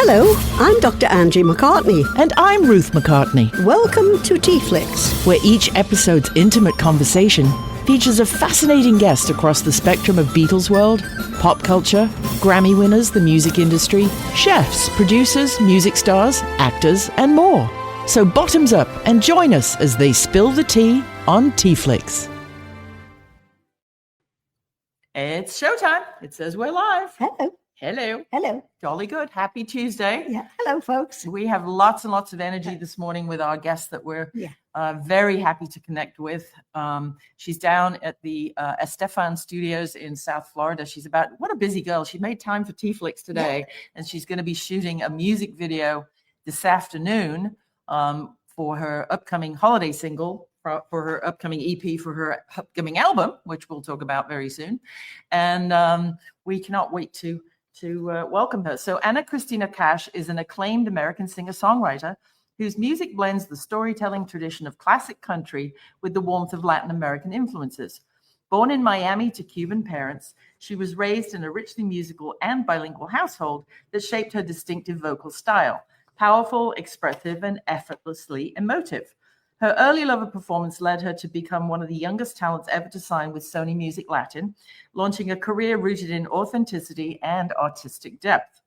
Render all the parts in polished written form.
Hello, I'm Dr. Angie McCartney. And I'm Ruth McCartney. Welcome to TeaFlix, where each episode's intimate conversation features a fascinating guest across the spectrum of Beatles world, pop culture, Grammy winners, the music industry, chefs, producers, music stars, actors, and more. So bottoms up and join us as they spill the tea on TeaFlix. It's showtime. It says we're live. Hello. Hello. Hello. Jolly good. Happy Tuesday. Yeah. Hello, folks. We have lots and lots of energy this morning with our guest that we're very happy to connect with. She's down at the Estefan Studios in South Florida. What a busy girl. She made time for TeaFlix today, and she's going to be shooting a music video this afternoon for her upcoming holiday single, for her upcoming EP, for her upcoming album, which we'll talk about very soon. And we cannot wait to welcome her. So Ana Christina Cash is an acclaimed American singer-songwriter whose music blends the storytelling tradition of classic country with the warmth of Latin American influences. Born in Miami to Cuban parents, she was raised in a richly musical and bilingual household that shaped her distinctive vocal style, powerful, expressive, and effortlessly emotive. Her early love of performance led her to become one of the youngest talents ever to sign with Sony Music Latin, launching a career rooted in authenticity and artistic depth.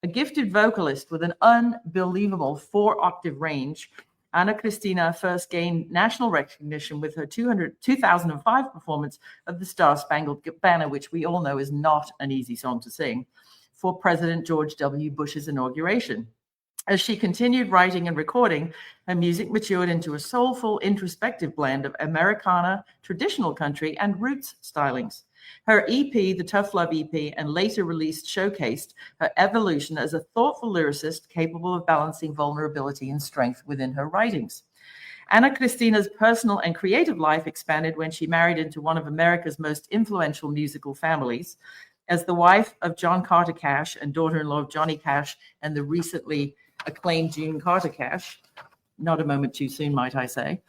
A gifted vocalist with an unbelievable 4-octave range, Ana Christina first gained national recognition with her 2005 performance of the Star-Spangled Banner, which we all know is not an easy song to sing, for President George W. Bush's inauguration. As she continued writing and recording, her music matured into a soulful, introspective blend of Americana, traditional country, and roots stylings. Her EP, the Tough Love EP, and later released showcased her evolution as a thoughtful lyricist capable of balancing vulnerability and strength within her writings. Ana Christina's personal and creative life expanded when she married into one of America's most influential musical families. As the wife of John Carter Cash and daughter-in-law of Johnny Cash and the recently acclaimed June Carter Cash, not a moment too soon, might I say.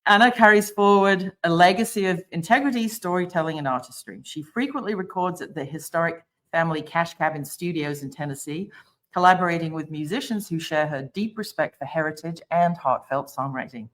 Ana carries forward a legacy of integrity, storytelling, and artistry. She frequently records at the historic family Cash Cabin Studios in Tennessee, collaborating with musicians who share her deep respect for heritage and heartfelt songwriting.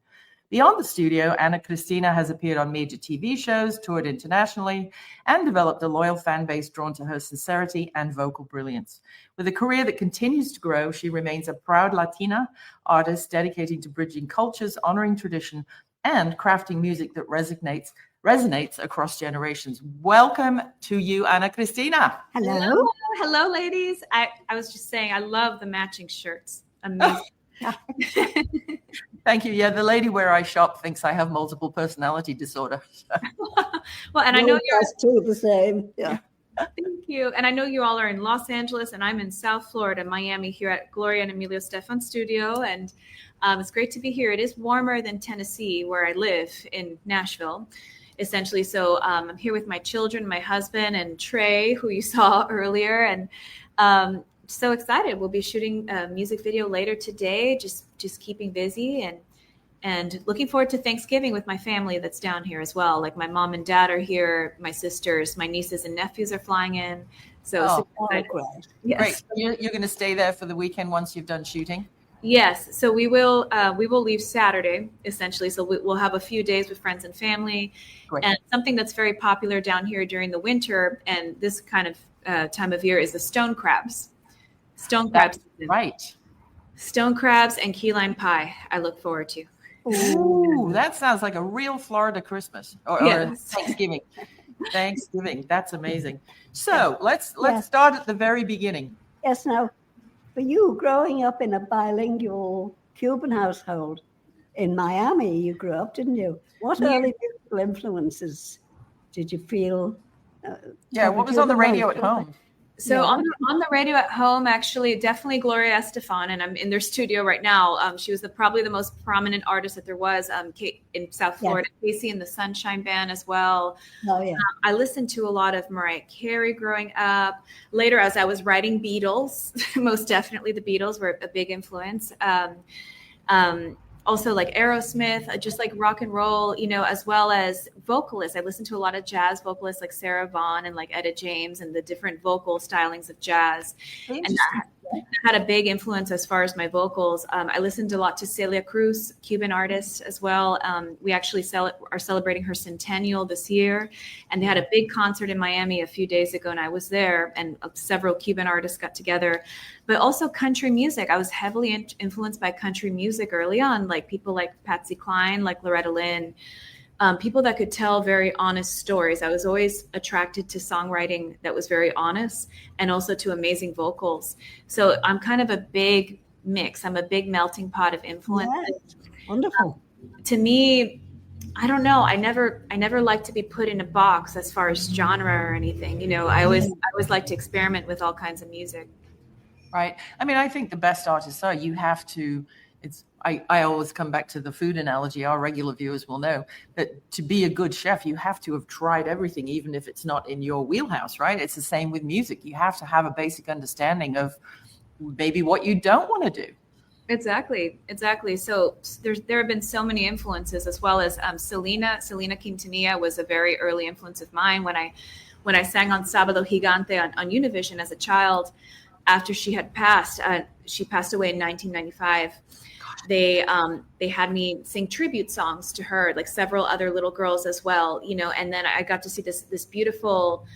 Beyond the studio, Ana Christina has appeared on major TV shows, toured internationally, and developed a loyal fan base drawn to her sincerity and vocal brilliance. With a career that continues to grow, she remains a proud Latina artist dedicated to bridging cultures, honoring tradition, and crafting music that resonates across generations. Welcome to you, Ana Christina. Hello. Hello, ladies. I was just saying, I love the matching shirts. Amazing. Thank you. Yeah, the lady where I shop thinks I have multiple personality disorder. Well, and I know you're too the same. Yeah. Thank you. And I know you all are in Los Angeles, and I'm in South Florida, Miami, here at Gloria and Emilio Stefan Studio. And it's great to be here. It is warmer than Tennessee, where I live in Nashville, essentially. So I'm here with my children, my husband, and Trey, who you saw earlier. And so excited. We'll be shooting a music video later today, just keeping busy and looking forward to Thanksgiving with my family that's down here as well. Like my mom and dad are here, my sisters, my nieces and nephews are flying in. So great. Yes. Great. You're going to stay there for the weekend once you've done shooting? Yes. So we will leave Saturday, essentially. So we'll have a few days with friends and family. Great. And something that's very popular down here during the winter and this kind of time of year is the stone crabs. Stone crabs. Right. Stone crabs and key lime pie I look forward to. Ooh, that sounds like a real Florida Christmas or Thanksgiving. Thanksgiving. That's amazing. So let's start at the very beginning. Yes, now, for you growing up in a bilingual Cuban household in Miami, you grew up, didn't you? What early musical influences did you feel? What was on the radio at home? So on the radio at home, actually, definitely Gloria Estefan, and I'm in their studio right now. She was probably the most prominent artist that there was in South Florida. Casey and the Sunshine Band as well. Oh yeah. I listened to a lot of Mariah Carey growing up. Later, as I was writing Beatles, most definitely the Beatles were a big influence. Also like Aerosmith, just like rock and roll, as well as vocalists. I listened to a lot of jazz vocalists like Sarah Vaughan and like Etta James and the different vocal stylings of jazz. And had a big influence as far as my vocals. I listened a lot to Celia Cruz, Cuban artist as well. We actually are celebrating her centennial this year, and they had a big concert in Miami a few days ago, and I was there, and several Cuban artists got together. But also country music. I was heavily influenced by country music early on, like people like Patsy Cline, like Loretta Lynn. People that could tell very honest stories. I was always attracted to songwriting that was very honest, and also to amazing vocals. So I'm kind of a big mix. I'm a big melting pot of influence. Yes. Wonderful. To me, I don't know. I never like to be put in a box as far as genre or anything. You know, I always like to experiment with all kinds of music. Right. I mean, I think the best artists are, you have to, I always come back to the food analogy. Our regular viewers will know that to be a good chef, you have to have tried everything, even if it's not in your wheelhouse, right? It's the same with music. You have to have a basic understanding of maybe what you don't want to do. Exactly. So there have been so many influences, as well as Selena Quintanilla was a very early influence of mine. When I sang on Sábado Gigante on Univision as a child, after she had passed, she passed away in 1995. They had me sing tribute songs to her, like several other little girls as well, you know. And then I got to see this beautiful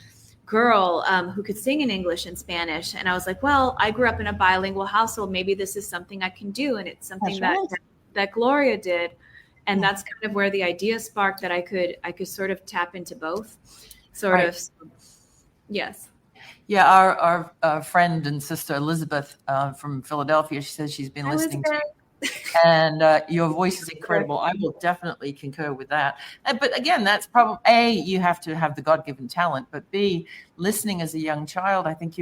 girl who could sing in English and Spanish, and I was like, well, I grew up in a bilingual household. Maybe this is something I can do, and it's something that Gloria did, and that's kind of where the idea sparked that I could sort of tap into both, sort of. Yes. Yeah, our friend and sister Elizabeth from Philadelphia, she says she's been listening to you. And your voice is incredible. I will definitely concur with that. But again, that's probably, A, you have to have the God-given talent, but B, listening as a young child, I think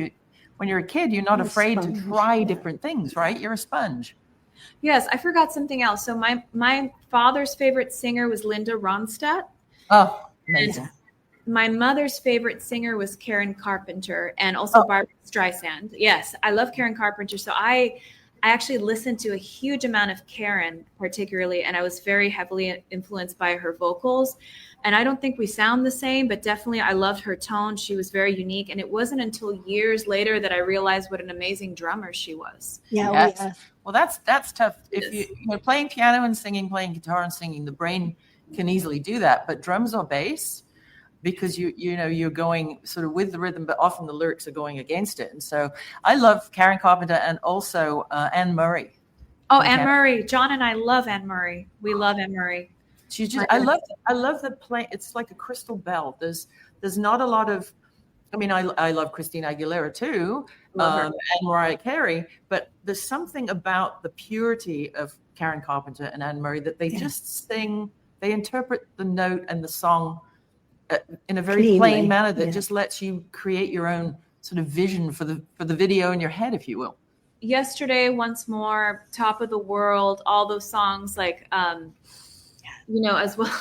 when you're a kid, you're not afraid to try different things, right? You're a sponge. Yes, I forgot something else. So my father's favorite singer was Linda Ronstadt. Oh, amazing. My mother's favorite singer was Karen Carpenter, and also Barbra Streisand. Yes, I love Karen Carpenter. So I actually listened to a huge amount of Karen particularly, and I was very heavily influenced by her vocals. And I don't think we sound the same, but definitely I loved her tone. She was very unique. And it wasn't until years later that I realized what an amazing drummer she was. Yeah. Yes. Well, that's tough. If you're playing piano and singing, playing guitar and singing, the brain can easily do that. But drums or bass, because you're going sort of with the rhythm, but often the lyrics are going against it. And so I love Karen Carpenter and also Anne Murray. Oh, Anne Murray. John and I love Anne Murray. We love Anne Murray. She's just, I love the play. It's like a crystal bell. There's not a lot of, I mean, I love Christina Aguilera too, and Mariah Carey, but there's something about the purity of Karen Carpenter and Anne Murray that they just sing, they interpret the note and the song in a very plain manner that just lets you create your own sort of vision for the video in your head, if you will. Yesterday, Once More, Top of the World, all those songs, like, as well.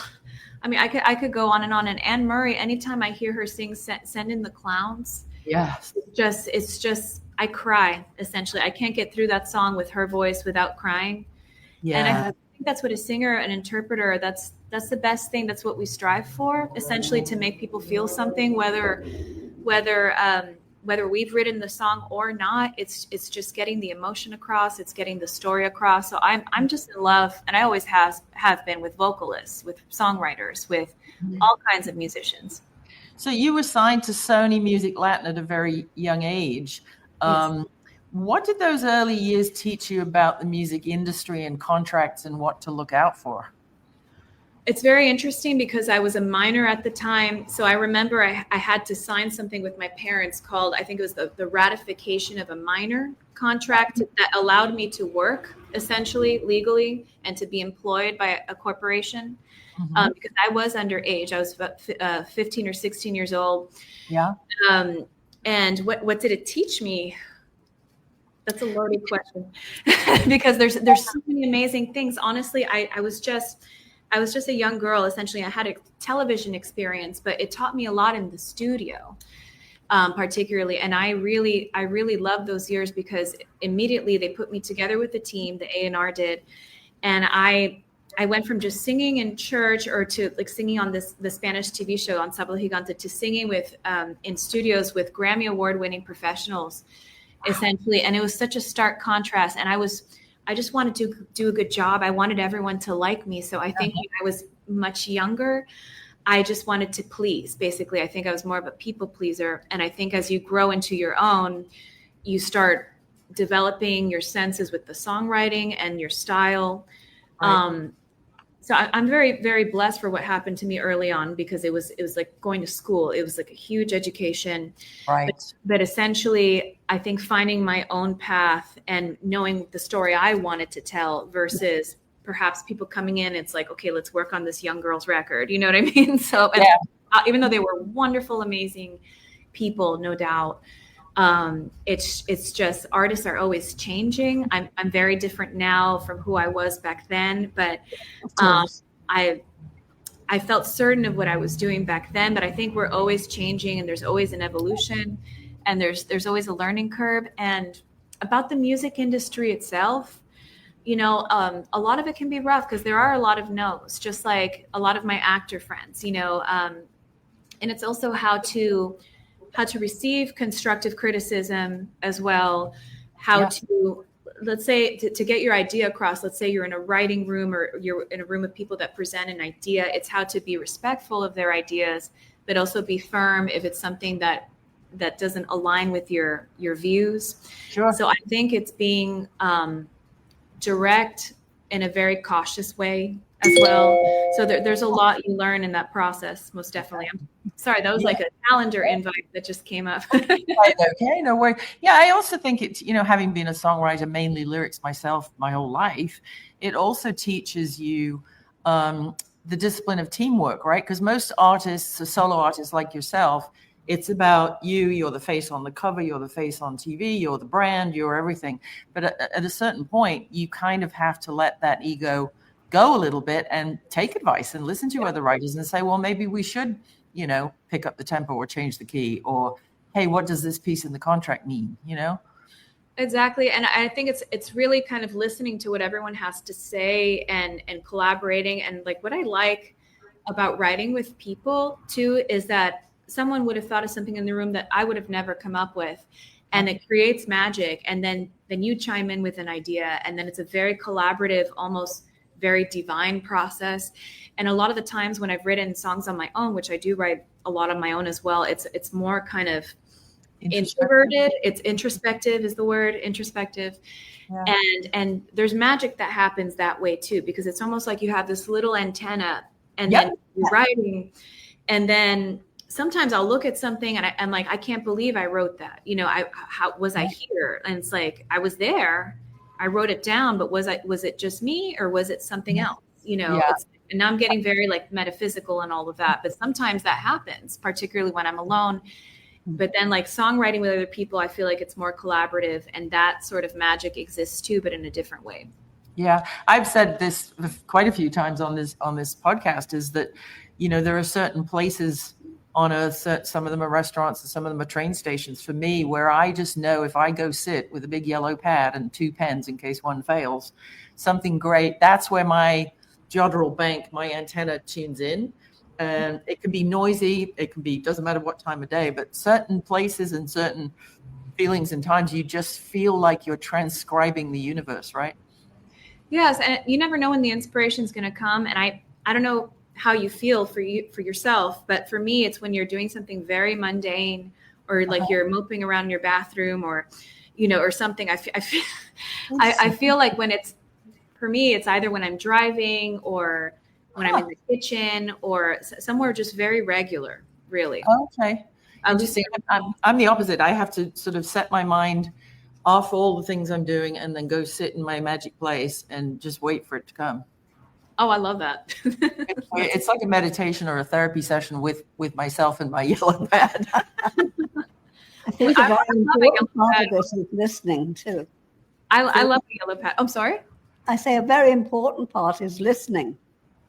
I mean, I could go on. And Anne Murray, anytime I hear her sing Send in the Clowns, it's just, I cry, essentially. I can't get through that song with her voice without crying. Yeah. And I think that's what a singer, an interpreter, that's the best thing. That's what we strive for, essentially, to make people feel something, whether we've written the song or not. It's just getting the emotion across. It's getting the story across. So I'm just in love, and I always have been, with vocalists, with songwriters, with all kinds of musicians. So you were signed to Sony Music Latin at a very young age. What did those early years teach you about the music industry and contracts and what to look out for? It's very interesting because I was a minor at the time. So I remember I had to sign something with my parents called, I think it was the ratification of a minor contract that allowed me to work, essentially, legally, and to be employed by a corporation. Because I was underage. I was about 15 or 16 years old. Yeah. And what did it teach me? That's a loaded question. Because there's so many amazing things. Honestly, I was just a young girl. Essentially, I had a television experience, but it taught me a lot in the studio, particularly. And I really loved those years because immediately they put me together with the team, the A&R did. And I went from just singing in church or to like singing on the Spanish TV show on Sábado Gigante to singing with in studios with Grammy Award winning professionals. essentially. And it was such a stark contrast. And I just wanted to do a good job. I wanted everyone to like me. So I think when I was much younger, I just wanted to please. Basically, I think I was more of a people pleaser. And I think as you grow into your own, you start developing your senses with the songwriting and your style. Right. So I'm very, very blessed for what happened to me early on, because it was like going to school. It was like a huge education. Right. But essentially, I think finding my own path and knowing the story I wanted to tell versus perhaps people coming in, it's like, okay, let's work on this young girl's record. You know what I mean? So even though they were wonderful, amazing people, no doubt, it's just artists are always changing. I'm very different now from who I was back then, but I felt certain of what I was doing back then. But I think we're always changing, and there's always an evolution, and there's always a learning curve. And about the music industry itself, you know, a lot of it can be rough because there are a lot of no's, just like a lot of my actor friends, you know, and it's also how to receive constructive criticism as well, how to, let's say, to get your idea across. Let's say you're in a writing room or you're in a room of people that present an idea. It's how to be respectful of their ideas, but also be firm if it's something that doesn't align with your views. Sure. So I think it's being direct in a very cautious way as well. So there's a lot you learn in that process, most definitely. I'm sorry, that was like a calendar invite that just came up. Okay, no worry. Yeah, I also think it's, you know, having been a songwriter, mainly lyrics myself my whole life, it also teaches you the discipline of teamwork, right? Because most artists, solo artists like yourself, it's about you're the face on the cover, you're the face on TV, you're the brand, you're everything. But at a certain point, you kind of have to let that ego go a little bit and take advice and listen to other writers and say, well, maybe we should, you know, pick up the tempo or change the key, or, hey, what does this piece in the contract mean, you know? Exactly. And I think it's really kind of listening to what everyone has to say and collaborating. And like what I like about writing with people too is that someone would have thought of something in the room that I would have never come up with, and it creates magic. And then you chime in with an idea, and then it's a very collaborative, almost very divine process. And a lot of the times when I've written songs on my own, which I do write a lot on my own as well, it's more kind of introverted. It's introspective is the word, introspective. Yeah. And there's magic that happens that way too, because it's almost like you have this little antenna, and then you're writing, and then sometimes I'll look at something and I'm like, I can't believe I wrote that. You know, how was I here? And it's like, I was there, I wrote it down, but was it just me, or was it something else? You know, and now I'm getting very like metaphysical and all of that, but sometimes that happens, particularly when I'm alone. But then like songwriting with other people, I feel like it's more collaborative, and that sort of magic exists too, but in a different way. Yeah. I've said this quite a few times on this podcast, is that, you know, there are certain places on earth, some of them are restaurants and some of them are train stations for me, where I just know if I go sit with a big yellow pad and 2 pens in case one fails, something great, that's where my jodrell bank, my antenna tunes in. And it can be noisy, it can be, doesn't matter what time of day, but certain places and certain feelings and times, you just feel like you're transcribing the universe, right? Yes, and you never know when the inspiration is going to come. And I don't know how you feel for yourself, but for me, it's when you're doing something very mundane, or like you're moping around in your bathroom, or, you know, or something. I feel like when it's, for me, it's either when I'm driving or when I'm in the kitchen or somewhere just very regular, really. Okay. I'm the opposite. I have to sort of set my mind off all the things I'm doing and then go sit in my magic place and just wait for it to come. Oh, I love that. It's like a meditation or a therapy session with myself and my yellow pad. I think a very important part of this is listening too. I love the yellow pad. I'm sorry? I say a very important part is listening.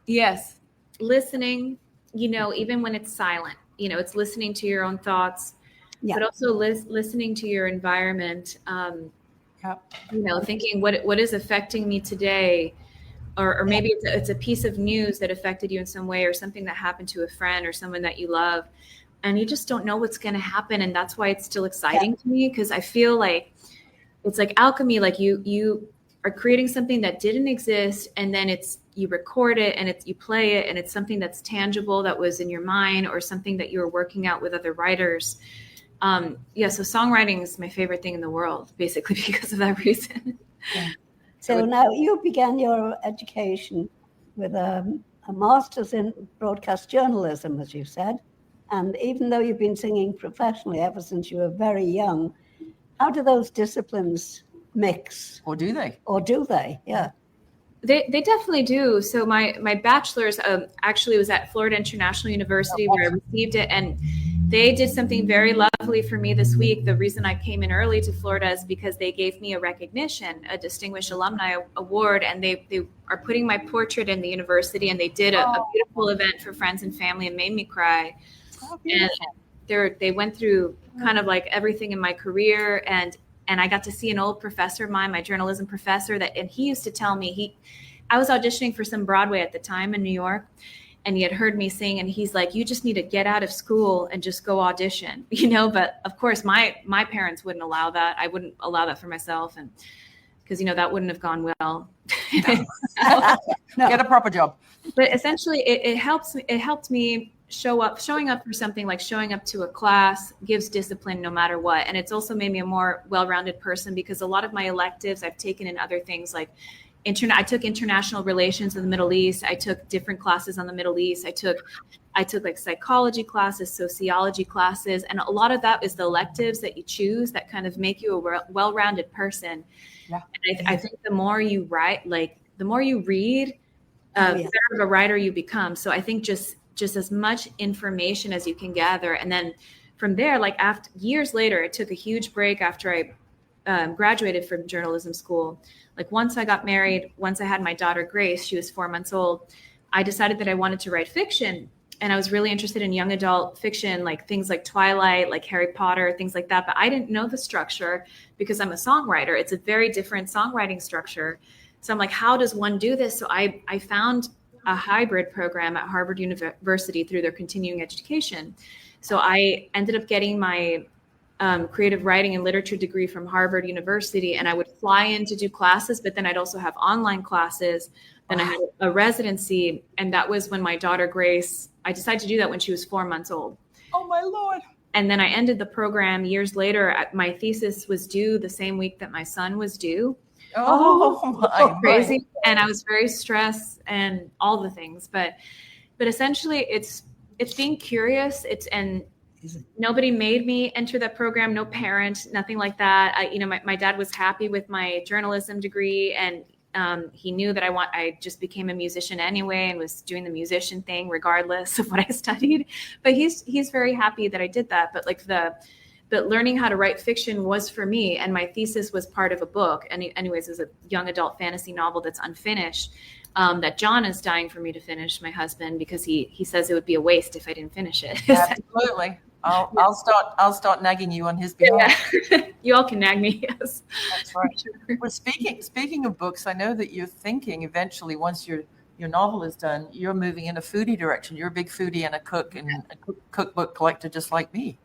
Yes. Listening, you know, even when it's silent, you know, it's listening to your own thoughts, but also listening to your environment. You know, thinking what is affecting me today, or maybe it's a piece of news that affected you in some way, or something that happened to a friend or someone that you love. and you just don't know what's going to happen. And that's why it's still exciting to me, because I feel like it's like alchemy. Like you are creating something that didn't exist, and then you record it and you play it, and it's something that's tangible, that was in your mind, or something that you were working out with other writers. So songwriting is my favorite thing in the world, basically, because of that reason. Yeah. So now you began your education with a master's in broadcast journalism, as you said. And even though you've been singing professionally ever since you were very young, how do those disciplines mix? Or do they? Yeah. They definitely do. So my bachelor's actually was at Florida International University, where I received it. And they did something very lovely for me this week. The reason I came in early to Florida is because they gave me a recognition, a Distinguished Alumni Award, and they are putting my portrait in the university, and they did a beautiful event for friends and family and made me cry. And they went through kind of like everything in my career, and I got to see an old professor of mine, my journalism professor, and he used to tell me, I was auditioning for some Broadway at the time in New York, and he had heard me sing, and he's like, you just need to get out of school and just go audition, but of course my parents wouldn't allow that. I wouldn't allow that for myself, and because that wouldn't have gone well. No. Get a proper job. But essentially it helped me showing up for something, like showing up to a class gives discipline no matter what. And it's also made me a more well-rounded person, because a lot of my electives I've taken in other things, like I took international relations in the Middle East. I took different classes on the Middle East. I took like psychology classes, sociology classes. And a lot of that is the electives that you choose that kind of make you a well-rounded person. Yeah. And I think the more you write, like the more you read, the better of a writer you become. So I think just as much information as you can gather. And then from there, like after years later, I took a huge break after I graduated from journalism school. Like once I got married, once I had my daughter, Grace, she was 4 months old, I decided that I wanted to write fiction. And I was really interested in young adult fiction, like things like Twilight, like Harry Potter, things like that. But I didn't know the structure because I'm a songwriter. It's a very different songwriting structure. So I'm like, how does one do this? So I found a hybrid program at Harvard University through their continuing education. So I ended up getting my creative writing and literature degree from Harvard University, and I would fly in to do classes, but then I'd also have online classes. Then I had a residency, and that was when my daughter Grace, I decided to do that when she was 4 months old. Oh my Lord. And then I ended the program years later. My thesis was due the same week that my son was due. Oh my crazy. And I was very stressed and all the things, but essentially it's being curious. And nobody made me enter that program, no parent, nothing like that. My dad was happy with my journalism degree, and he knew that I just became a musician anyway and was doing the musician thing regardless of what I studied. But he's very happy that I did that. But learning how to write fiction was for me, and my thesis was part of a book. And anyways, it was a young adult fantasy novel that's unfinished, that John is dying for me to finish, my husband, because he says it would be a waste if I didn't finish it. Absolutely. I'll start nagging you on his behalf. Yeah. You all can nag me, yes. That's right. Sure. Well, speaking of books, I know that you're thinking eventually, once your novel is done, you're moving in a foodie direction. You're a big foodie and a cook and a cookbook collector just like me.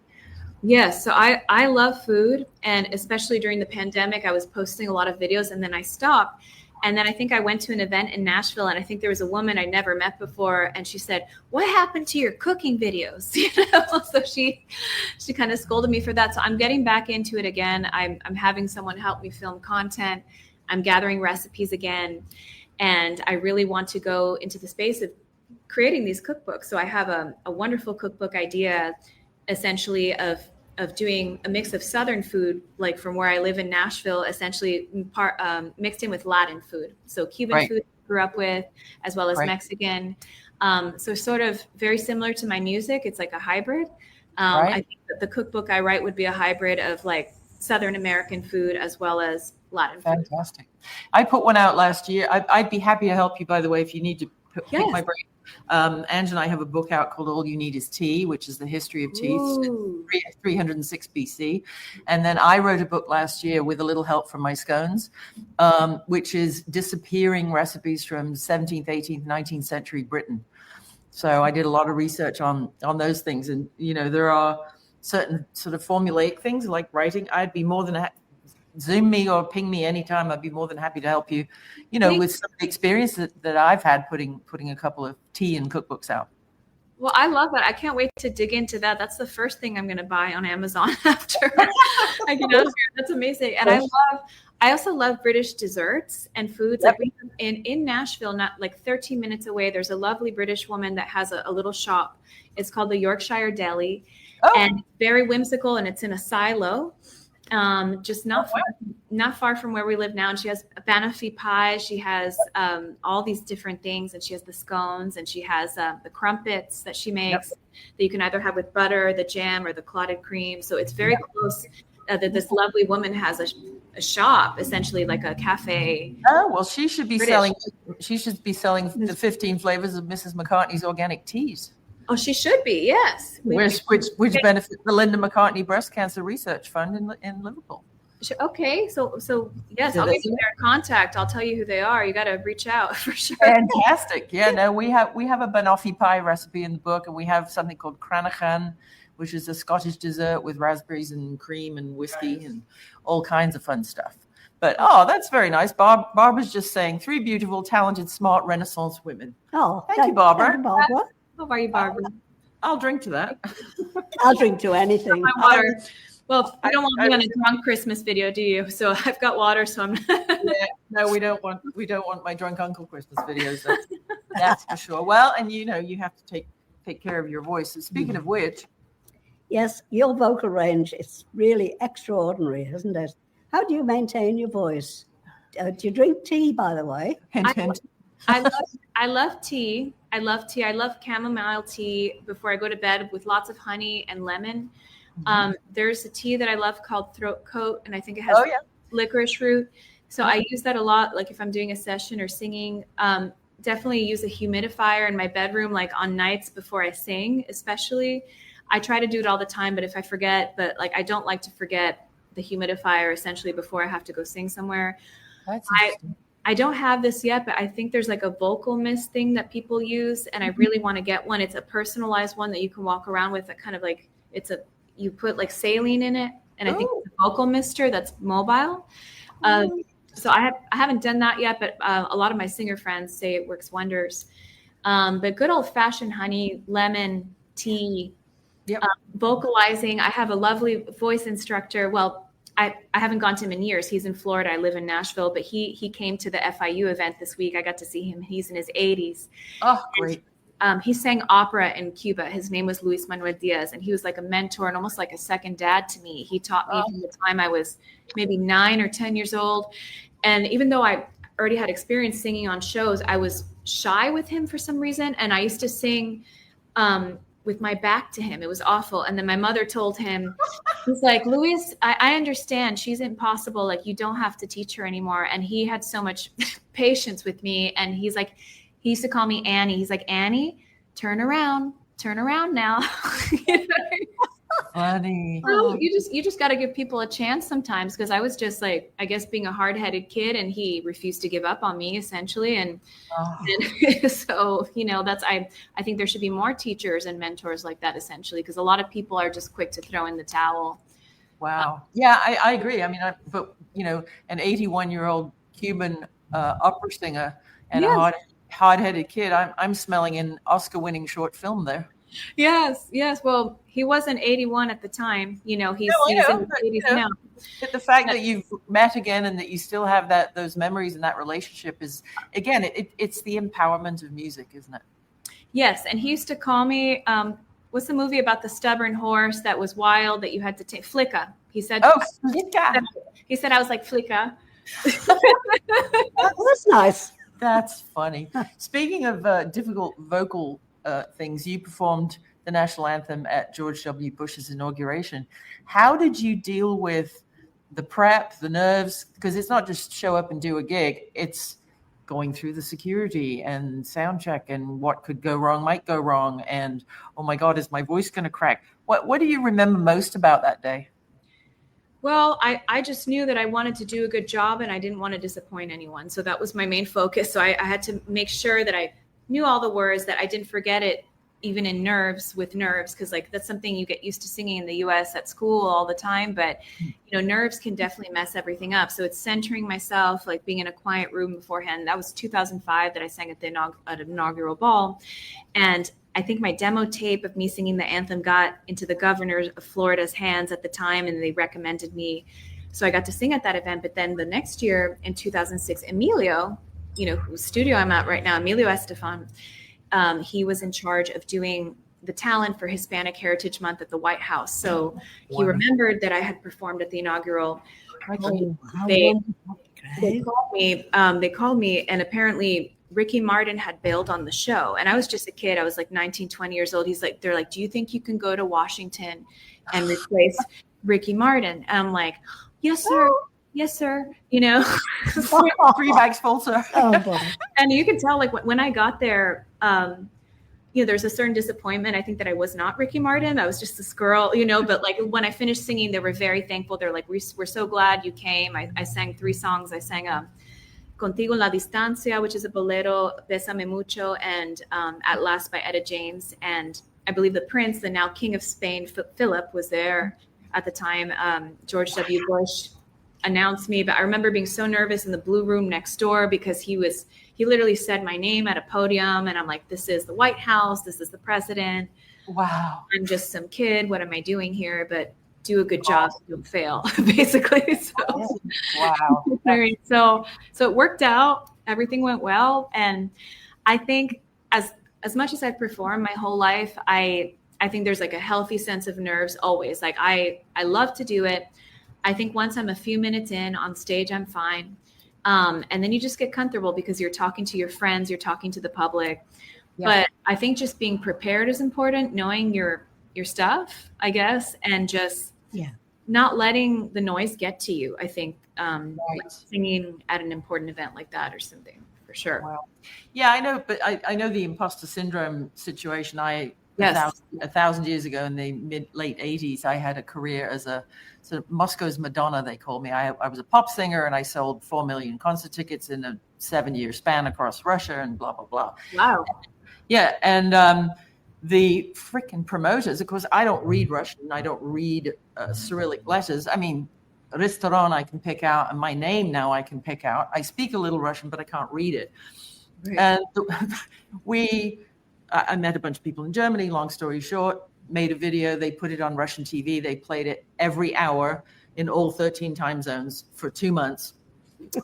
Yes. So I love food. And especially during the pandemic, I was posting a lot of videos, and then I stopped. And then I think I went to an event in Nashville, and I think there was a woman I never met before. And she said, "What happened to your cooking videos?" So she kind of scolded me for that. So I'm getting back into it again. I'm having someone help me film content. I'm gathering recipes again. And I really want to go into the space of creating these cookbooks. So I have a wonderful cookbook idea, essentially of doing a mix of Southern food, like from where I live in Nashville, essentially mixed in with Latin food. So Cuban food I grew up with, as well as Mexican. So sort of very similar to my music. It's like a hybrid. I think that the cookbook I write would be a hybrid of like Southern American food as well as Latin food. Fantastic. I put one out last year. I'd be happy to help you, by the way, if you need to pick my brain. Ange and I have a book out called All You Need Is Tea, which is the history of tea, 306 BC. And then I wrote a book last year with a little help from my scones, which is disappearing recipes from 17th, 18th, 19th century Britain. So I did a lot of research on those things. And, there are certain sort of formulaic things like writing. I'd be more than Zoom me or ping me anytime. I'd be more than happy to help you, with some of the experience that I've had putting a couple of tea and cookbooks out. Well, I love that. I can't wait to dig into that. That's the first thing I'm going to buy on Amazon after I get out of here. That's amazing. And I also love British desserts and foods. Yep. Like in Nashville, not like 13 minutes away, there's a lovely British woman that has a little shop. It's called the Yorkshire Deli, and very whimsical, and it's in a silo. Just not far from where we live now. And she has a banoffee pie. She has all these different things, and she has the scones, and she has the crumpets that she makes that you can either have with butter, the jam, or the clotted cream. So it's very close. That this lovely woman has a shop, essentially like a cafe. Oh, well, she should be selling the 15 flavors of Mrs. McCartney's organic teas. Oh, she should be, yes. Which benefit the Linda McCartney Breast Cancer Research Fund in Liverpool. Okay, so yes, I'll give you their contact. I'll tell you who they are. You got to reach out for sure. Fantastic. Yeah, no, we have a banoffee pie recipe in the book, and we have something called Cranachan, which is a Scottish dessert with raspberries and cream and whiskey and all kinds of fun stuff. But, that's very nice. Barbara's just saying 3 beautiful, talented, smart Renaissance women. Oh, thank you, Barbara. Thank you, Barbara. How are you, Barbara? I'll drink to that. I'll drink to anything. My water. Well, you don't want me on a drunk Christmas video, do you? So I've got water, so I'm. No, we don't want my drunk uncle Christmas videos. That's for sure. Well, and you have to take care of your voice. And speaking of which, yes, your vocal range is really extraordinary, isn't it? How do you maintain your voice? Do you drink tea, by the way? I love tea. I love tea. I love chamomile tea before I go to bed with lots of honey and lemon. There's a tea that I love called Throat Coat, and I think it has licorice root. So I use that a lot, like if I'm doing a session or singing. Definitely use a humidifier in my bedroom, like on nights before I sing, especially. I try to do it all the time, but if I forget, I don't like to forget the humidifier essentially before I have to go sing somewhere. That's I don't have this yet, but I think there's like a vocal mist thing that people use, and I really want to get one. It's a personalized one that you can walk around with. That kind of like you put like saline in it, and I think it's a vocal mister that's mobile. So I haven't done that yet, but a lot of my singer friends say it works wonders. But good old fashioned honey, lemon, tea, vocalizing. I have a lovely voice instructor. Well, I haven't gone to him in years. He's in Florida. I live in Nashville, but he came to the FIU event this week. I got to see him. He's in his 80s. Oh, great. He sang opera in Cuba. His name was Luis Manuel Diaz, and he was like a mentor and almost like a second dad to me. He taught me from the time I was maybe 9 or 10 years old. And even though I already had experience singing on shows, I was shy with him for some reason. And I used to sing with my back to him. It was awful. And then my mother told him, he's like, Luis, I understand. She's impossible. Like, you don't have to teach her anymore. And he had so much patience with me. And he's like, he used to call me Annie. He's like, Annie, turn around now. Funny. So you just got to give people a chance sometimes, because I was just like, I guess, being a hard-headed kid, and he refused to give up on me essentially. And so, that's, I think there should be more teachers and mentors like that essentially, because a lot of people are just quick to throw in the towel. Wow. Yeah, I agree. I mean, but an 81-year-old Cuban opera singer and a hard-headed kid, I'm smelling an Oscar-winning short film there. Yes. Well, he wasn't 81 at the time. He's in his 80s now. But the fact that you've met again and that you still have those memories and that relationship is, again, it's the empowerment of music, isn't it? Yes. And he used to call me, what's the movie about the stubborn horse that was wild that you had to take? Flicka. He said, Flicka. He said I was like Flicka. That's nice. That's funny. Speaking of difficult vocal things, you performed the national anthem at George W. Bush's inauguration. How did you deal with the prep, the nerves? Because it's not just show up and do a gig. It's going through the security and sound check and what could go wrong, might go wrong. And, oh my God, is my voice going to crack? What do you remember most about that day? Well, I just knew that I wanted to do a good job and I didn't want to disappoint anyone. So that was my main focus. So I had to make sure that I knew all the words, that I didn't forget it even in nerves, because like that's something you get used to singing in the US at school all the time, but nerves can definitely mess everything up. So it's centering myself, like being in a quiet room beforehand. That was 2005 that I sang at the inaugural ball. And I think my demo tape of me singing the anthem got into the governor of Florida's hands at the time, and they recommended me. So I got to sing at that event. But then the next year in 2006, Emilio, whose studio I'm at right now, Emilio Estefan, he was in charge of doing the talent for Hispanic Heritage Month at the White House. So he remembered that I had performed at the inaugural. They called me, and apparently Ricky Martin had bailed on the show. And I was just a kid. I was like 19, 20 years old. They're like, do you think you can go to Washington and replace Ricky Martin? And I'm like, yes, sir. Yes, sir. Free bags full, sir. And you can tell, like, when I got there, there's a certain disappointment. I think that I was not Ricky Martin. I was just this girl, but like when I finished singing, they were very thankful. They're like, we're so glad you came. I sang 3 songs. I sang Contigo en la Distancia, which is a bolero, Bésame Mucho, and At Last by Etta James. And I believe the Prince, the now King of Spain, Philip, was there at the time. George W. Bush announced me, but I remember being so nervous in the blue room next door because he literally said my name at a podium, and I'm like, this is the White House, this is the president. Wow. I'm just some kid. What am I doing here? But do a good job, don't fail, basically. So, wow. So it worked out. Everything went well, and I think as much as I've performed my whole life, I think there's like a healthy sense of nerves always. Like I love to do it. I think once I'm a few minutes in on stage, I'm fine. And then you just get comfortable because you're talking to your friends, you're talking to the public. Yeah. But I think just being prepared is important, knowing your stuff, I guess, and just not letting the noise get to you. I think like singing at an important event like that or something, for sure. Wow. Yeah, I know, but I know the imposter syndrome situation. Yes. 1,000 years ago in the late 80s, I had a career as a sort of Moscow's Madonna, they called me. I was a pop singer, and I sold 4 million concert tickets in a 7-year span across Russia and blah, blah, blah. Wow. Yeah. And the freaking promoters, of course, I don't read Russian. I don't read Cyrillic letters. I mean, restaurant I can pick out, and my name now I can pick out. I speak a little Russian, but I can't read it. Right. And I met a bunch of people in Germany, long story short, made a video. They put it on Russian TV. They played it every hour in all 13 time zones for 2 months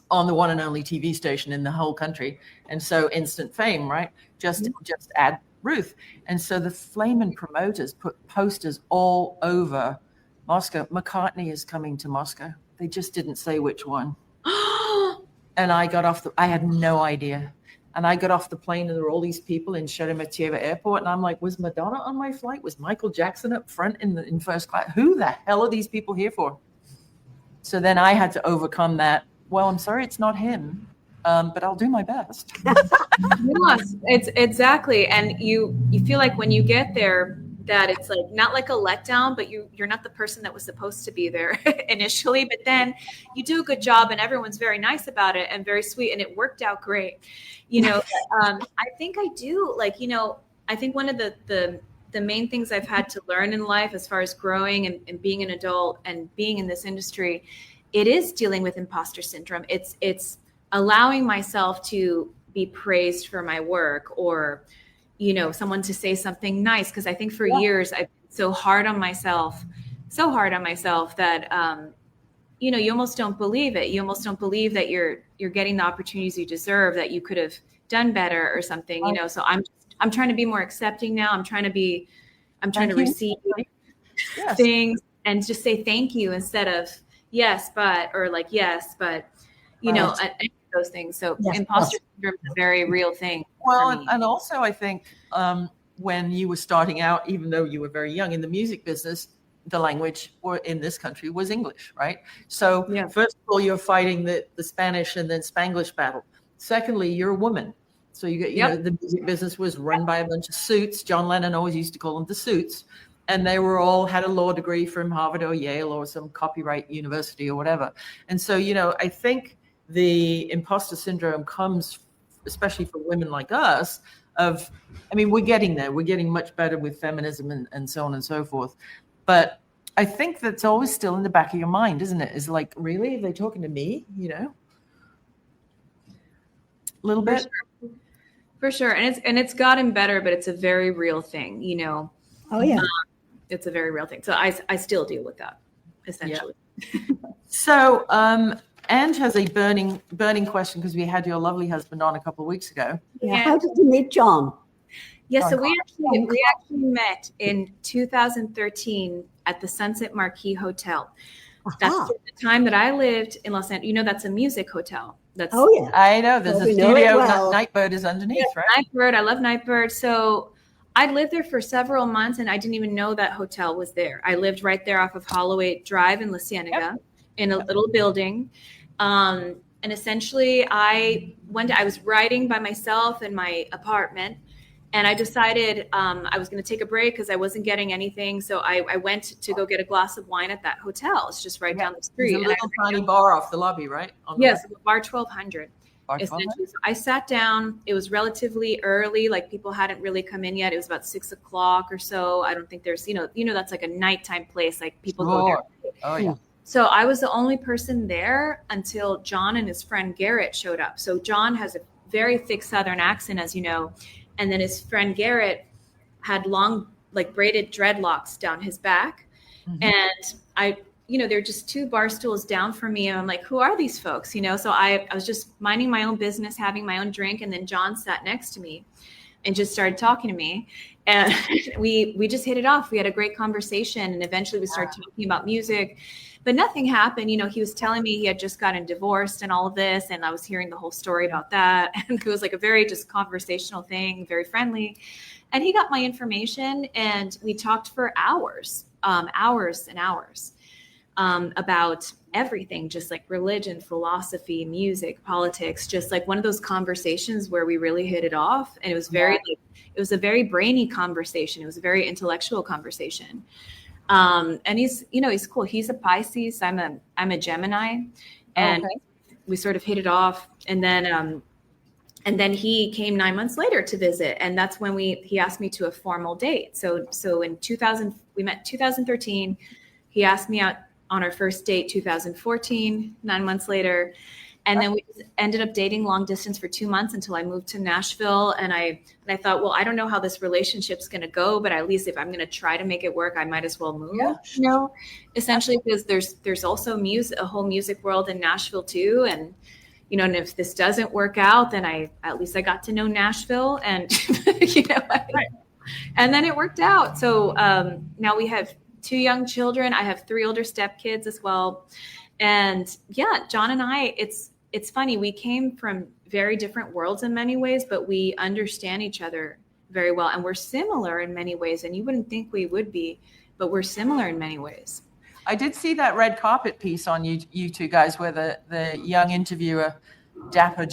on the one and only TV station in the whole country. And so instant fame, right? Just add Ruth. And so the flamin' promoters put posters all over Moscow. McCartney is coming to Moscow. They just didn't say which one. And I had no idea. And I got off the plane, and there were all these people in Sheremetyevo Airport. And I'm like, was Madonna on my flight? Was Michael Jackson up front in first class? Who the hell are these people here for? So then I had to overcome that. Well, I'm sorry, it's not him, but I'll do my best. It's exactly. And you feel like when you get there, that it's like not like a letdown, but you're not the person that was supposed to be there initially, but then you do a good job and everyone's very nice about it and very sweet, and it worked out great. I think I do, like, I think one of the main things I've had to learn in life as far as growing and being an adult and being in this industry, it is dealing with imposter syndrome. It's allowing myself to be praised for my work, or someone to say something nice. Because I think for years I've been so hard on myself that, you almost don't believe it. You almost don't believe that you're getting the opportunities you deserve, that you could have done better or something, So I'm trying to be more accepting now. I'm trying to receive things and just say thank you instead of yes, but, or like, yes, but, those things. So imposter syndrome is a very real thing. Well, and also I think when you were starting out, even though you were very young in the music business, the language in this country was English, right? So first of all, you're fighting the Spanish and then Spanglish battle. Secondly, you're a woman. So the music business was run by a bunch of suits. John Lennon always used to call them the suits. And they were all had a law degree from Harvard or Yale or some copyright university or whatever. And so, I think the imposter syndrome comes, especially for women like us, I mean, we're getting there. We're getting much better with feminism and so on and so forth. But I think that's always still in the back of your mind, isn't it? Is like, really? Are they talking to me? You know? A little bit. For sure. And it's gotten better, but it's a very real thing, you know. Oh yeah. It's a very real thing. So I still deal with that, essentially. Yeah. So Ange has a burning question, because we had your lovely husband on a couple of weeks ago. Yeah. How did you meet John? Yeah, so we actually met in 2013 at the Sunset Marquis Hotel. That's the time that I lived in Los Angeles. You know, that's a music hotel. Oh yeah, I know. There's a studio. Nightbird is underneath, right? Nightbird. I love Nightbird. So I lived there for several months, and I didn't even know that hotel was there. I lived right there off of Holloway Drive in La Cienega, in a little building. And essentially, I was writing by myself in my apartment. And I decided I was going to take a break because I wasn't getting anything. So I went to go get a glass of wine at that hotel. It's just right down the street. There's a little tiny bar off the lobby, right? Yes, bar 1200. Essentially. So I sat down. It was relatively early. Like, people hadn't really come in yet. It was about 6 o'clock or so. I don't think there's, you know, that's like a nighttime place. Like, people go there. Oh, yeah. So I was the only person there until John and his friend Garrett showed up. So John has a very thick Southern accent, as you know. And then his friend Garrett had long, like, braided dreadlocks down his back. Mm-hmm. And they're just 2 bar stools down from me. And I'm like, who are these folks? You know, so I was just minding my own business, having my own drink. And then John sat next to me and just started talking to me. And we just hit it off. We had a great conversation. And eventually we started talking about music. But nothing happened. You know, he was telling me he had just gotten divorced and all of this. And I was hearing the whole story about that. And it was like a very just conversational thing, very friendly. And he got my information, and we talked for hours and hours about everything, just like religion, philosophy, music, politics, just like one of those conversations where we really hit it off. And it was it was a very brainy conversation. It was a very intellectual conversation. And he's cool. He's a Pisces. I'm a Gemini, and we sort of hit it off. And then he came 9 months later to visit. And that's when he asked me to a formal date. So in 2000, we met 2013. He asked me out on our first date, 2014, 9 months later. And then we ended up dating long distance for 2 months until I moved to Nashville. And I thought, well, I don't know how this relationship's going to go, but at least if I'm going to try to make it work, I might as well move. Yeah. You know, essentially, because there's also a whole music world in Nashville too. And you know, and if this doesn't work out, then at least I got to know Nashville, and and then it worked out. So now we have 2 young children. I have 3 older stepkids as well. And yeah, John and I, it's funny. We came from very different worlds in many ways, but we understand each other very well. And we're similar in many ways. And you wouldn't think we would be, but we're similar in many ways. I did see that red carpet piece on you 2 guys, where the young interviewer, dapper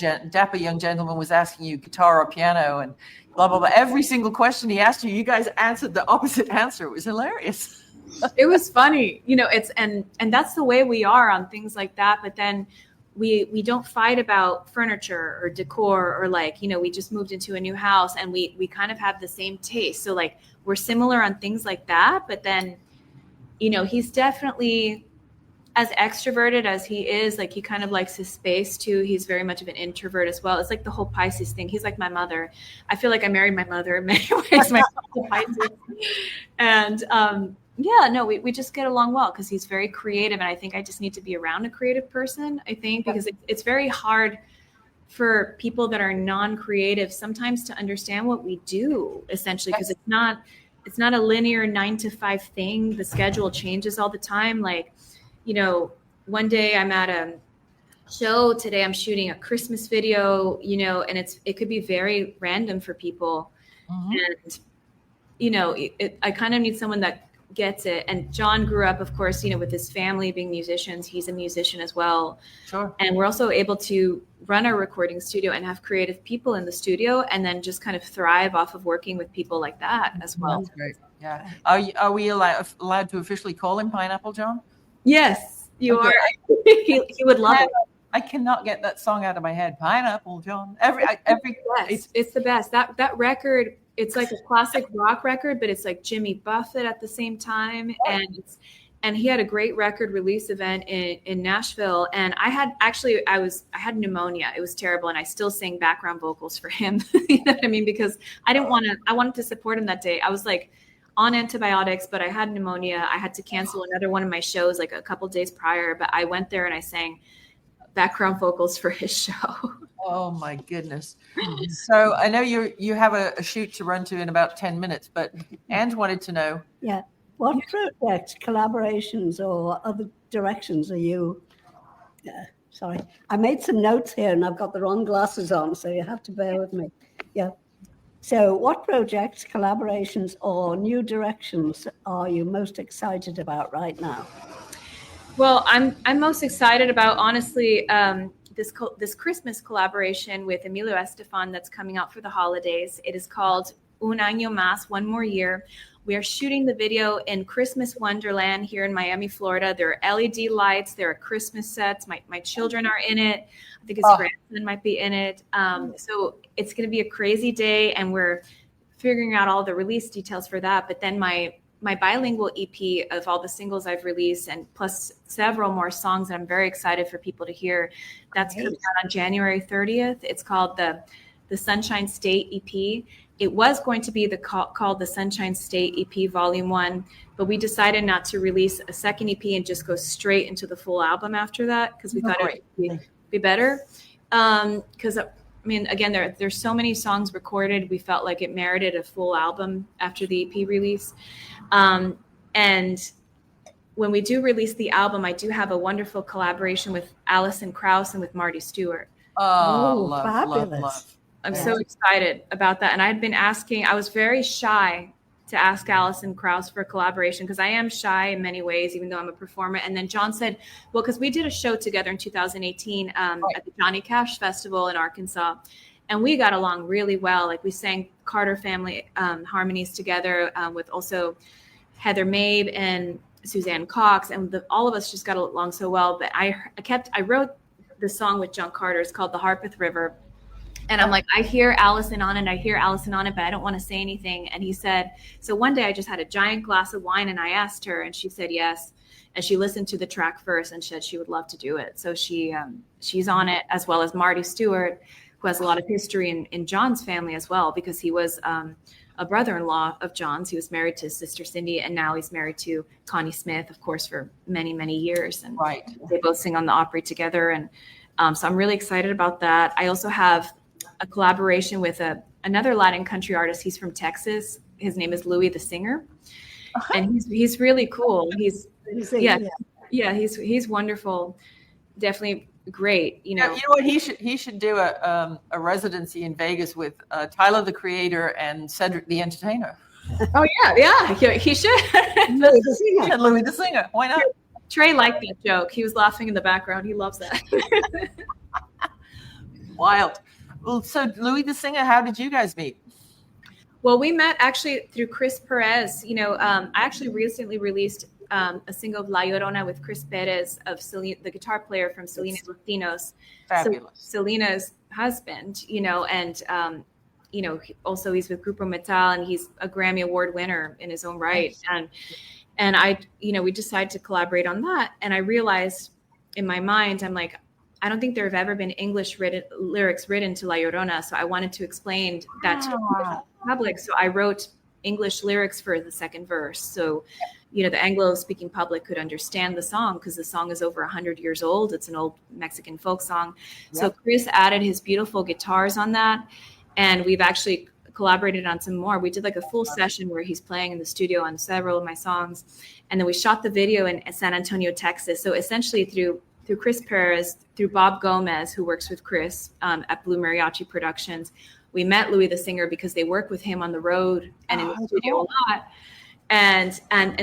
young gentleman, was asking you guitar or piano and blah, blah, blah. Every single question he asked you guys answered the opposite answer. It was hilarious. It was funny, you know, and that's the way we are on things like that. But then we don't fight about furniture or decor, or like, you know, we just moved into a new house and we kind of have the same taste. So like, we're similar on things like that. But then, you know, he's definitely as extroverted as he is. Like, he kind of likes his space too. He's very much of an introvert as well. It's like the whole Pisces thing. He's like my mother. I feel like I married my mother in many ways. My Pisces. And we just get along well because he's very creative. And I think I just need to be around a creative person, I think, because it's very hard for people that are non-creative sometimes to understand what we do, essentially, because it's not a linear 9 to 5 thing. The schedule changes all the time. Like, you know, one day I'm at a show, today I'm shooting a Christmas video, you know, and it could be very random for people. Mm-hmm. And, you know, I kind of need someone that gets it. And John grew up, of course, you know, with his family being musicians. He's a musician as well. Sure. And we're also able to run our recording studio and have creative people in the studio, and then just kind of thrive off of working with people like that as well. That's great. Yeah. Are we allowed to officially call him Pineapple John? Yes, you are. He would love it. I cannot get that song out of my head. Pineapple John. Every it's the best. That record, it's like a classic rock record, but it's like Jimmy Buffett at the same time. And he had a great record release event in Nashville. And I had pneumonia. It was terrible. And I still sang background vocals for him. You know what I mean? Because I wanted to support him that day. I was like on antibiotics, but I had pneumonia. I had to cancel another one of my shows like a couple days prior, but I went there and I sang background vocals for his show. Oh my goodness. So I know you have a shoot to run to in about 10 minutes, but Ange wanted to know. Yeah. What projects, collaborations, or other directions are you? Sorry, I made some notes here and I've got the wrong glasses on, so you have to bear with me. Yeah. So what projects, collaborations, or new directions are you most excited about right now? Well, I'm most excited about, honestly, this Christmas collaboration with Emilio Estefan that's coming out for the holidays. It is called Un Año Más, One More Year. We are shooting the video in Christmas Wonderland here in Miami, Florida. There are LED lights. There are Christmas sets. My children are in it. I think his grandson might be in it. So it's going to be a crazy day, and we're figuring out all the release details for that. But then my bilingual EP of all the singles I've released, and plus several more songs that I'm very excited for people to hear. That's coming out on January 30th. It's called the Sunshine State EP. It was going to be called the Sunshine State EP Volume 1, but we decided not to release a second EP and just go straight into the full album after that, because we thought it would be better. Because I mean, again, there's so many songs recorded. We felt like it merited a full album after the EP release. And when we do release the album, I do have a wonderful collaboration with Alison Krauss and with Marty Stewart. Oh, fabulous. Love. I'm so excited about that. And I was very shy to ask Alison Krauss for a collaboration, because I am shy in many ways, even though I'm a performer. And then John said, well, because we did a show together in 2018 at the Johnny Cash Festival in Arkansas. And we got along really well. Like, we sang Carter Family harmonies together with also Heather Mabe and Suzanne Cox. And all of us just got along so well. But I wrote the song with John Carter. It's called The Harpeth River. And I'm like, I hear Allison on it, but I don't want to say anything. And he said, so one day I just had a giant glass of wine and I asked her, and she said yes. And she listened to the track first and said she would love to do it. So she's on it, as well as Marty Stewart, who has a lot of history in John's family as well, because he was a brother-in-law of John's. He was married to his sister Cindy, and now he's married to Connie Smith, of course, for many, many years. And they both sing on the Opry together. And so I'm really excited about that. I also have a collaboration with another Latin country artist. He's from Texas. His name is Louis the Singer, and he's really cool. He's wonderful. Definitely great. You know what? He should do a residency in Vegas with Tyler the Creator and Cedric the Entertainer. Oh yeah, he should. Louis the Singer. Why not? Trey liked that joke. He was laughing in the background. He loves that. Wild. Well, so Louis the Singer, how did you guys meet? Well, we met actually through Chris Perez. You know, I actually recently released a single of La Llorona with Chris Perez, the guitar player from Selena Latinos. Fabulous. So Selena's husband, you know, and, you know, also he's with Grupo Metal, and he's a Grammy Award winner in his own right. And I, you know, we decided to collaborate on that. And I realized in my mind, I'm like, I don't think there have ever been English lyrics written to La Llorona. So I wanted to explain that to the public. So I wrote English lyrics for the second verse. So, you know, the Anglo-speaking public could understand the song, because the song is over 100 years old. It's an old Mexican folk song. Yep. So Chris added his beautiful guitars on that. And we've actually collaborated on some more. We did like a full session where he's playing in the studio on several of my songs. And then we shot the video in San Antonio, Texas. So essentially through Chris Perez, through Bob Gomez, who works with Chris at Blue Mariachi Productions. We met Louis the Singer because they work with him on the road and in the studio a lot. And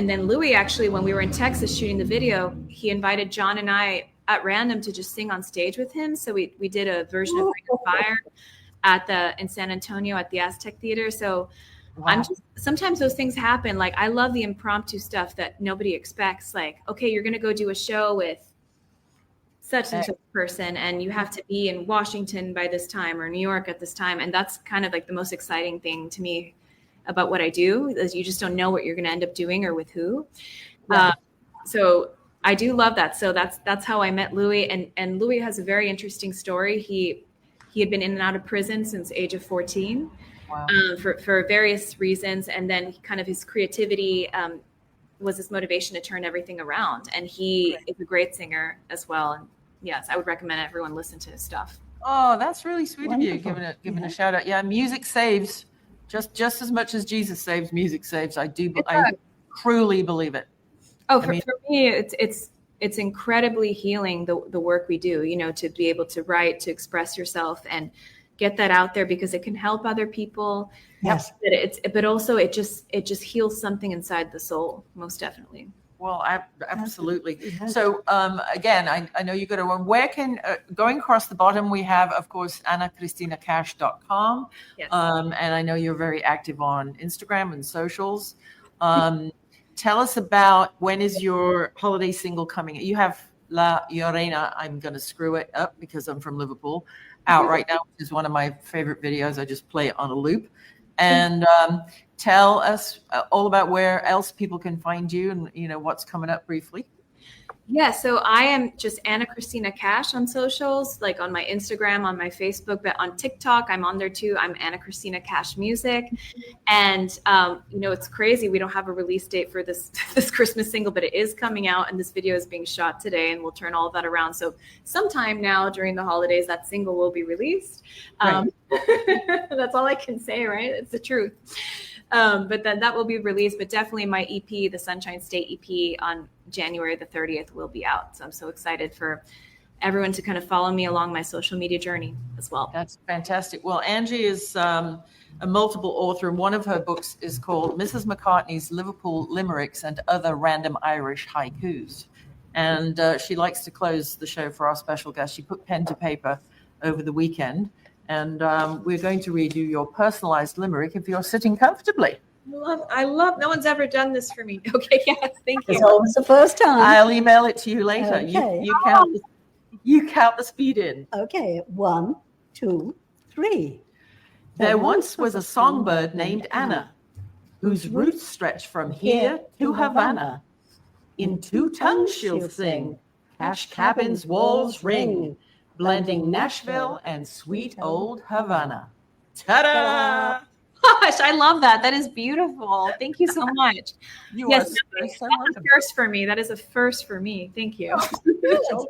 then Louis, actually, when we were in Texas shooting the video, he invited John and I at random to just sing on stage with him. So we did a version of Ring of Fire in San Antonio at the Aztec Theater. So sometimes those things happen. Like, I love the impromptu stuff that nobody expects. Like, okay, you're going to go do a show with such and such person, and you have to be in Washington by this time or New York at this time. And that's kind of like the most exciting thing to me about what I do, is you just don't know what you're going to end up doing or with who. Right. So I do love that. So that's how I met Louis. And Louis has a very interesting story. He had been in and out of prison since the age of 14. Wow. For various reasons. And then kind of his creativity was his motivation to turn everything around. And he is a great singer as well. And yes, I would recommend everyone listen to his stuff. Oh, that's really sweet Wonderful. Of you, giving a shout out. Yeah, music saves just as much as Jesus saves, music saves. I truly believe it. Oh, for me, it's incredibly healing, the work we do, to be able to write, to express yourself and get that out there, because it can help other people. Yes. But also it just heals something inside the soul, most definitely. Well, absolutely. So again, I know you go to one. Where can going across the bottom, we have, of course, annachristinakash.com. Yes. And I know you're very active on Instagram and socials. Tell us about, when is your holiday single coming? You have La Llorena, I'm going to screw it up because I'm from Liverpool, out right now, which is one of my favorite videos. I just play it on a loop. And tell us all about where else people can find you and, what's coming up briefly. Yeah, so I am just Anna Christina Cash on socials, like on my Instagram, on my Facebook, but on TikTok, I'm on there too. I'm Anna Christina Cash Music. And, it's crazy. We don't have a release date for this Christmas single, but it is coming out, and this video is being shot today, and we'll turn all of that around. So sometime now during the holidays, that single will be released. Right. That's all I can say, right? It's the truth. But then that will be released, but definitely my EP, the Sunshine State EP, on January the 30th will be out. So I'm so excited for everyone to kind of follow me along my social media journey as well. That's fantastic. Well, Angie is a multiple author, and one of her books is called Mrs. McCartney's Liverpool Limericks and Other Random Irish Haikus. And she likes to close the show for our special guest. She put pen to paper over the weekend. And we're going to read you your personalized limerick if you're sitting comfortably. I love, no one's ever done this for me. Okay, yes, thank you. It's always the first time. I'll email it to you later. Okay. You count the speed in. Okay, 1, 2, 3. There once was a songbird named Anna, whose roots stretch from here to Havana. In 2 tongues she'll sing, cash cabins, walls ring, blending Nashville and sweet old Havana. Ta-da! Gosh, I love that. That is beautiful. Thank you so much. Yes, that's a first for me. That is a first for me. Thank you.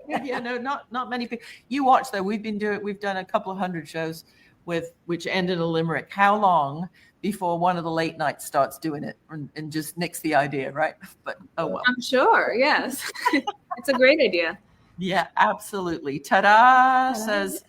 Yeah, no, not many people. You watch though. We've done a couple of 100 shows which end in a limerick. How long before one of the late nights starts doing it and just nicks the idea, right? But oh well. I'm sure. Yes, it's a great idea. Yeah, absolutely. Ta-da, says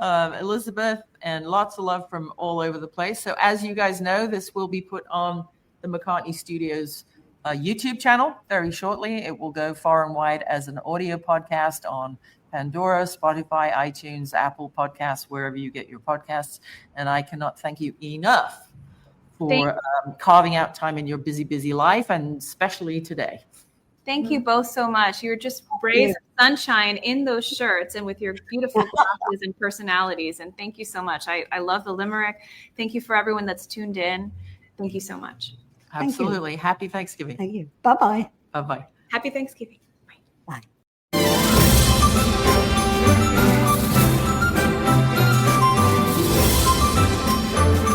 Elizabeth, and lots of love from all over the place. So as you guys know, this will be put on the McCartney Studios YouTube channel very shortly. It will go far and wide as an audio podcast on Pandora, Spotify, iTunes, Apple Podcasts, wherever you get your podcasts. And I cannot thank you enough for carving out time in your busy, busy life, and especially today. Thank you both so much. You're just rays of sunshine in those shirts and with your beautiful glasses and personalities. And thank you so much. I love the limerick. Thank you for everyone that's tuned in. Thank you so much. Absolutely. Happy Thanksgiving. Thank you. Bye-bye. Bye-bye. Happy Thanksgiving. Bye.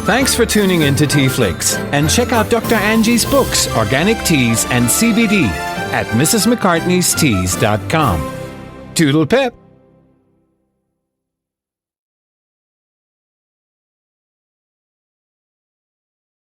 Thanks for tuning in to TeaFlix, and check out Dr. Angie's books, Organic Teas and CBD, at mrsmccartneysteas.com. Toodle pip!